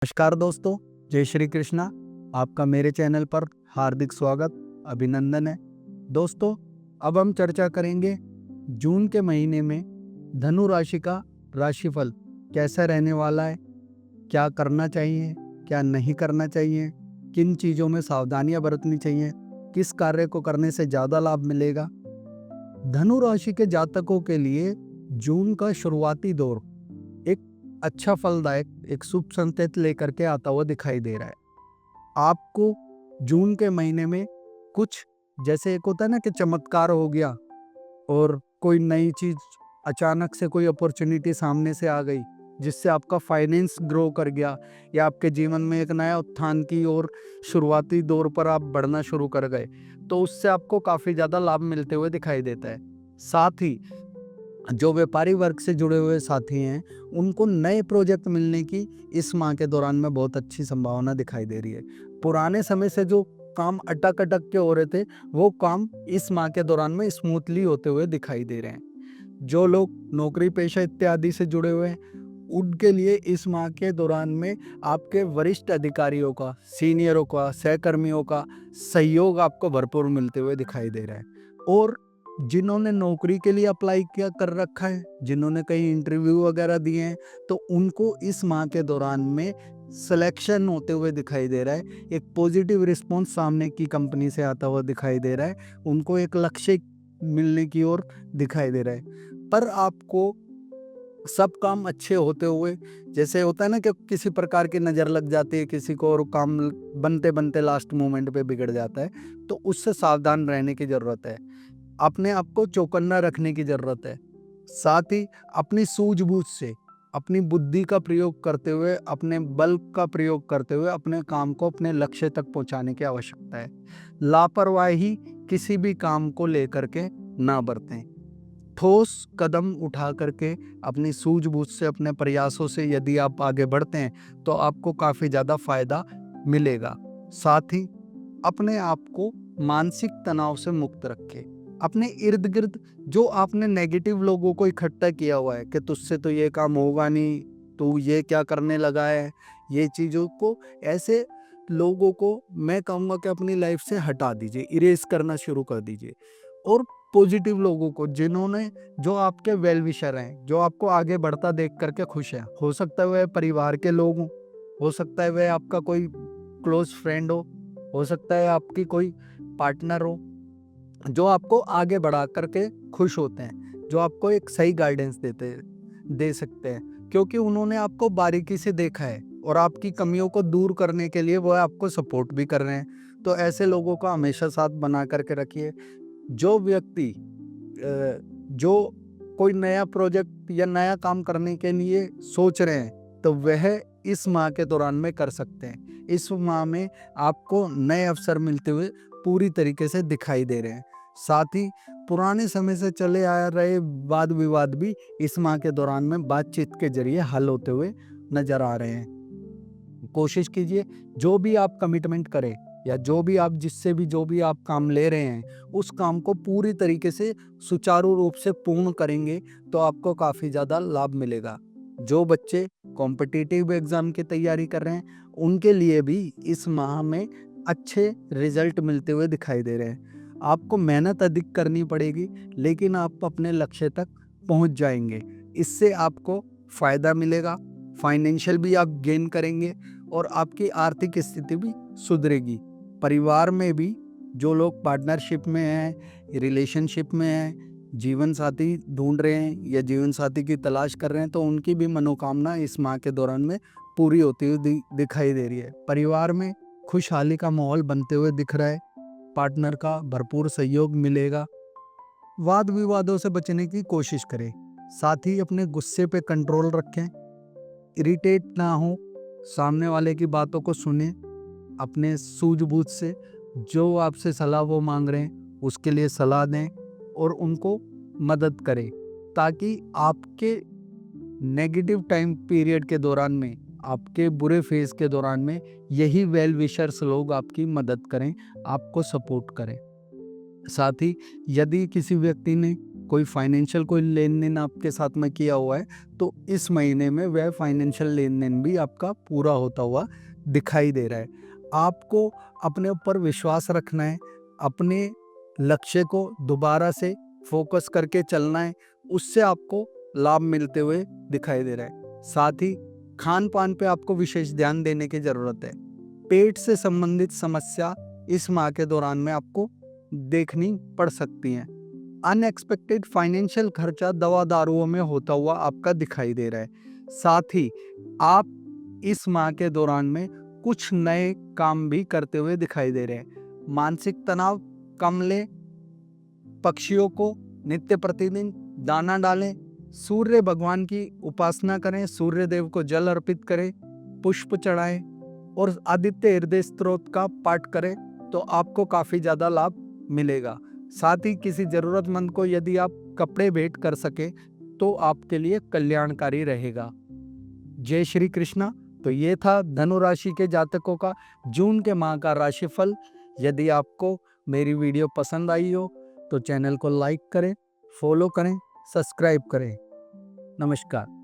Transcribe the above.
नमस्कार दोस्तों, जय श्री कृष्णा। आपका मेरे चैनल पर हार्दिक स्वागत, अभिनंदन है। दोस्तों, अब हम चर्चा करेंगे जून के महीने में धनु राशि का राशिफल कैसा रहने वाला है, क्या करना चाहिए, क्या नहीं करना चाहिए, किन चीज़ों में सावधानियां बरतनी चाहिए, किस कार्य को करने से ज़्यादा लाभ मिलेगा। धनु राशि के जातकों के लिए जून का शुरुआती दौर एक अच्छा फलदायक, एक शुभ संकेत लेकर के आता हुआ दिखाई दे रहा है। आपको जून के महीने में कुछ, जैसे एक होता है ना कि चमत्कार हो गया और कोई नई चीज, अचानक से कोई अपॉर्चुनिटी सामने से आ गई जिससे आपका फाइनेंस ग्रो कर गया या आपके जीवन में एक नया उत्थान की और शुरुआती दौर पर आप बढ़ना शुरू कर गए, तो उससे आपको काफी ज्यादा लाभ मिलते हुए दिखाई देता है। साथ ही जो व्यापारी वर्ग से जुड़े हुए साथी हैं, उनको नए प्रोजेक्ट मिलने की इस माह के दौरान में बहुत अच्छी संभावना दिखाई दे रही है। पुराने समय से जो काम अटक अटक के हो रहे थे, वो काम इस माह के दौरान में स्मूथली होते हुए दिखाई दे रहे हैं। जो लोग नौकरी पेशा इत्यादि से जुड़े हुए हैं, उनके लिए इस माह के दौरान में आपके वरिष्ठ अधिकारियों का, सीनियरों का, सहकर्मियों का सहयोग आपको भरपूर मिलते हुए दिखाई दे रहा है। और जिन्होंने नौकरी के लिए अप्लाई किया कर रखा है, जिन्होंने कहीं इंटरव्यू वगैरह दिए हैं, तो उनको इस माह के दौरान में सिलेक्शन होते हुए दिखाई दे रहा है। एक पॉजिटिव रिस्पॉन्स सामने की कंपनी से आता हुआ दिखाई दे रहा है। उनको एक लक्ष्य मिलने की ओर दिखाई दे रहा है। पर आपको सब काम अच्छे होते हुए, जैसे होता है ना कि किसी प्रकार की नज़र लग जाती है किसी को और काम बनते बनते लास्ट मोमेंट पे बिगड़ जाता है, तो उससे सावधान रहने की ज़रूरत है। अपने आप को चौकन्ना रखने की ज़रूरत है। साथ ही अपनी सूझबूझ से, अपनी बुद्धि का प्रयोग करते हुए, अपने बल का प्रयोग करते हुए अपने काम को अपने लक्ष्य तक पहुंचाने की आवश्यकता है। लापरवाही किसी भी काम को लेकर के ना बरतें। ठोस कदम उठा करके अपनी सूझबूझ से, अपने प्रयासों से यदि आप आगे बढ़ते हैं तो आपको काफ़ी ज़्यादा फायदा मिलेगा। साथ ही अपने आप को मानसिक तनाव से मुक्त रखें। अपने इर्द गिर्द जो आपने नेगेटिव लोगों को इकट्ठा किया हुआ है कि तुझसे तो ये काम होगा नहीं, तू ये क्या करने लगा है, ये चीज़ों को, ऐसे लोगों को मैं कहूँगा कि अपनी लाइफ से हटा दीजिए, इरेज करना शुरू कर दीजिए। और पॉजिटिव लोगों को, जिन्होंने, जो आपके वेल विशर हैं, जो आपको आगे बढ़ता देख करके खुश है, हो सकता है वह परिवार के लोग हों, हो सकता है वह आपका कोई क्लोज फ्रेंड हो सकता है आपकी कोई पार्टनर हो, जो आपको आगे बढ़ा करके खुश होते हैं, जो आपको एक सही गाइडेंस दे सकते हैं, क्योंकि उन्होंने आपको बारीकी से देखा है और आपकी कमियों को दूर करने के लिए वो आपको सपोर्ट भी कर रहे हैं। तो ऐसे लोगों का हमेशा साथ बना करके रखिए। जो व्यक्ति जो कोई नया प्रोजेक्ट या नया काम करने के लिए सोच रहे हैं, तो वह इस माह के दौरान में कर सकते हैं। इस माह में आपको नए अवसर मिलते हुए पूरी तरीके से दिखाई दे रहे हैं। साथ ही पुराने समय से चले आ रहे वाद विवाद भी इस माह के दौरान में बातचीत के जरिए हल होते हुए नजर आ रहे हैं। कोशिश कीजिए, जो भी आप कमिटमेंट करें या जो भी आप काम ले रहे हैं, उस काम को पूरी तरीके से सुचारू रूप से पूर्ण करेंगे तो आपको काफ़ी ज़्यादा लाभ मिलेगा। जो बच्चे कॉम्पिटिटिव एग्ज़ाम की तैयारी कर रहे हैं, उनके लिए भी इस माह में अच्छे रिजल्ट मिलते हुए दिखाई दे रहे हैं। आपको मेहनत अधिक करनी पड़ेगी, लेकिन आप अपने लक्ष्य तक पहुंच जाएंगे। इससे आपको फ़ायदा मिलेगा, फाइनेंशियल भी आप गेन करेंगे और आपकी आर्थिक स्थिति भी सुधरेगी। परिवार में भी जो लोग पार्टनरशिप में हैं, रिलेशनशिप में हैं, जीवन साथी ढूंढ रहे हैं या जीवन साथी की तलाश कर रहे हैं, तो उनकी भी मनोकामना इस माह के दौरान में पूरी होती हुई दिखाई दे रही है। परिवार में खुशहाली का माहौल बनते हुए दिख रहा है। पार्टनर का भरपूर सहयोग मिलेगा। वाद विवादों से बचने की कोशिश करें। साथ ही अपने गुस्से पे कंट्रोल रखें, इरिटेट ना हो, सामने वाले की बातों को सुने, अपने सूझबूझ से जो आपसे सलाह वो मांग रहे हैं उसके लिए सलाह दें और उनको मदद करें, ताकि आपके नेगेटिव टाइम पीरियड के दौरान में, आपके बुरे फेज के दौरान में यही वेल विशर्स लोग आपकी मदद करें, आपको सपोर्ट करें। साथ ही यदि किसी व्यक्ति ने कोई फाइनेंशियल कोई लेन देन आपके साथ में किया हुआ है तो इस महीने में वह फाइनेंशियल लेन देन भी आपका पूरा होता हुआ दिखाई दे रहा है। आपको अपने ऊपर विश्वास रखना है, अपने लक्ष्य को दोबारा से फोकस करके चलना है, उससे आपको लाभ मिलते हुए दिखाई दे रहा है। साथ ही खान पान पे आपको विशेष ध्यान देने की जरूरत है। पेट से संबंधित समस्या इस माह के दौरान में आपको देखनी पड़ सकती हैं। अनएक्सपेक्टेड फाइनेंशियल खर्चा दवा दारुओं में होता हुआ आपका दिखाई दे रहा है। साथ ही आप इस माह के दौरान में कुछ नए काम भी करते हुए दिखाई दे रहे हैं। मानसिक तनाव कम लें, पक्षियों को नित्य प्रतिदिन दाना डालें, सूर्य भगवान की उपासना करें, सूर्य देव को जल अर्पित करें, पुष्प चढ़ाएं और आदित्य हृदय स्तोत्र का पाठ करें तो आपको काफ़ी ज़्यादा लाभ मिलेगा। साथ ही किसी ज़रूरतमंद को यदि आप कपड़े भेंट कर सके तो आपके लिए कल्याणकारी रहेगा। जय श्री कृष्णा। तो ये था धनु राशि के जातकों का जून के माह का राशिफल। यदि आपको मेरी वीडियो पसंद आई हो तो चैनल को लाइक करें, फॉलो करें, सब्सक्राइब करें। नमस्कार।